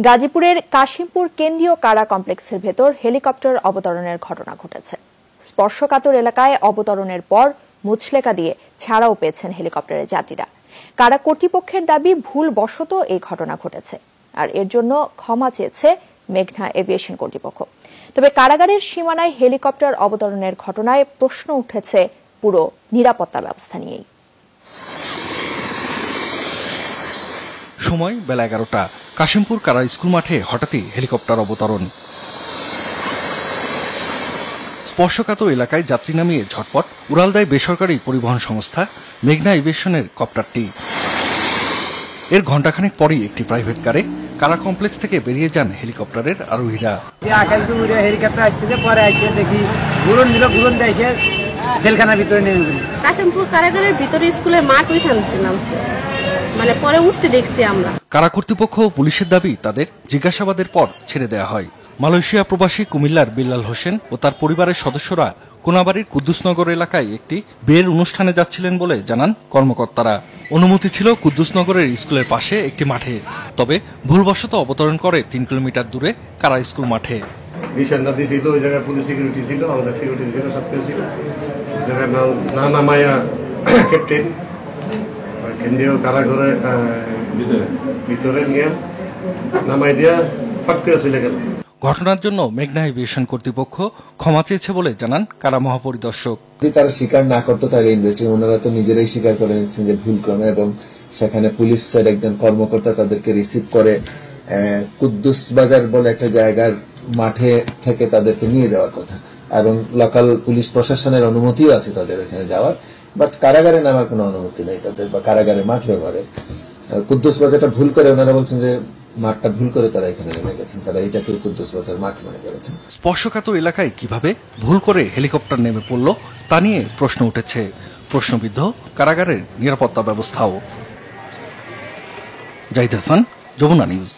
গাজীপুরের কাশিমপুর কেন্দ্রীয় কারা কমপ্লেক্সের ভেতর হেলিকপ্টার অবতরণের ঘটনা ঘটেছে। স্পর্শকাতর এলাকায় অবতরণের পর মুচলেকা দিয়ে ছাড়াও পেয়েছেন হেলিকপ্টারের যাত্রীরা। কারা কর্তৃপক্ষের দাবি ভুলবশত এই ঘটনা ঘটেছে, আর এর জন্য ক্ষমা চেয়েছে মেঘনা এভিয়েশন কর্তৃপক্ষ। তবে কারাগারের সীমানায় হেলিকপ্টার অবতরণের ঘটনায় প্রশ্ন উঠেছে পুরো নিরাপত্তা ব্যবস্থা নিয়েই। সময় বেলা 11টা। কাশিমপুর কারা স্কুল মাঠে হঠাৎই হেলিকপ্টার অবতরণ। স্পর্শকাতর এলাকায় যাত্রী নামিয়ে ঝটপট উড়াল দেয় বেসরকারি পরিবহন সংস্থা মেঘনা এভিয়েশনের কপ্টারটি। এর ঘণ্টাখানেক পরেই একটি প্রাইভেট কারে কারা কমপ্লেক্স থেকে বেরিয়ে যান হেলিকপ্টারের আরোহীরা। কাশিমপুর কারাগারের ভিতরে স্কুলের মাঠ ওইখান নামছে, মানে পরে উঠতে দেখছি আমরা। কারা কর্তৃপক্ষ ও পুলিশের দাবি তাদের জিজ্ঞাসাবাদের পর ছেড়ে দেওয়া হয়। মালয়েশিয়া প্রবাসী কুমিল্লার বিল্লাল হোসেন ও তার পরিবারের সদস্যরা কোনাবাড়ির কুদ্দুসনগর এলাকায় একটি বিয়ের অনুষ্ঠানে যাচ্ছিলেন বলে জানান কর্মকর্তারা। অনুমতি ছিল কুদ্দুসনগরের স্কুলের পাশে একটি মাঠে, তবে ভুলবশত অবতরণ করে 3 কিলোমিটার দূরে কারা স্কুল মাঠে। নিশানা দিয়েছিল, ওই জায়গায় পুলিশ সিকিউরিটি ছিল, আমাদের সিকিউরিটি ছিল, সব কিছু ছিল। ওই জায়গায় নানা মায়া ক্যাপ্টেন কেন্দ্রীয় কারাগারে ভিতরে নিয়ে নামাই দিয়া ফট করে চলে গেল। ঘটনার জন্য মেঘনা এভিয়েশন কর্তৃপক্ষ ক্ষমা চেয়েছে বলে জানান কারা মহাপরিদর্শক। যদি তারা স্বীকার না করতো তাহলে ইনভেস্টিগেশন ওনারা তো নিজেরাই স্বীকার করে নিচ্ছেন যে ভুলক্রমে, এবং সেখানে পুলিশ স্যার একজন কর্মকর্তা তাদেরকে রিসিভ করে কুদ্দুস বাজার বলে একটা জায়গার মাঠে থেকে তাদেরকে নিয়ে যাওয়ার কথা, এবং লোকাল পুলিশ প্রশাসনের অনুমতিও আছে তাদের এখানে যাওয়ার, বাট কারাগারে নামার কোনো অনুমতি নেই তাদের, বা কারাগারে মাঠ ব্যবহারের। কুদ্দুস বাজারটা ভুল করে ওনারা বলছেন যে মাঠটা ভুল করে তারা এখানে নেমে গেছেন, তারা এটাকে কুদ্দুস বাজার মাঠ মনে করেছেন। স্পর্শকাতর এলাকায় কিভাবে ভুল করে হেলিকপ্টার নেমে পড়ল তা নিয়ে প্রশ্ন উঠেছে। প্রশ্নবিদ্ধ কারাগারের নিরাপত্তা ব্যবস্থাও। জাহিদ হাসান, যমুনা নিউজ।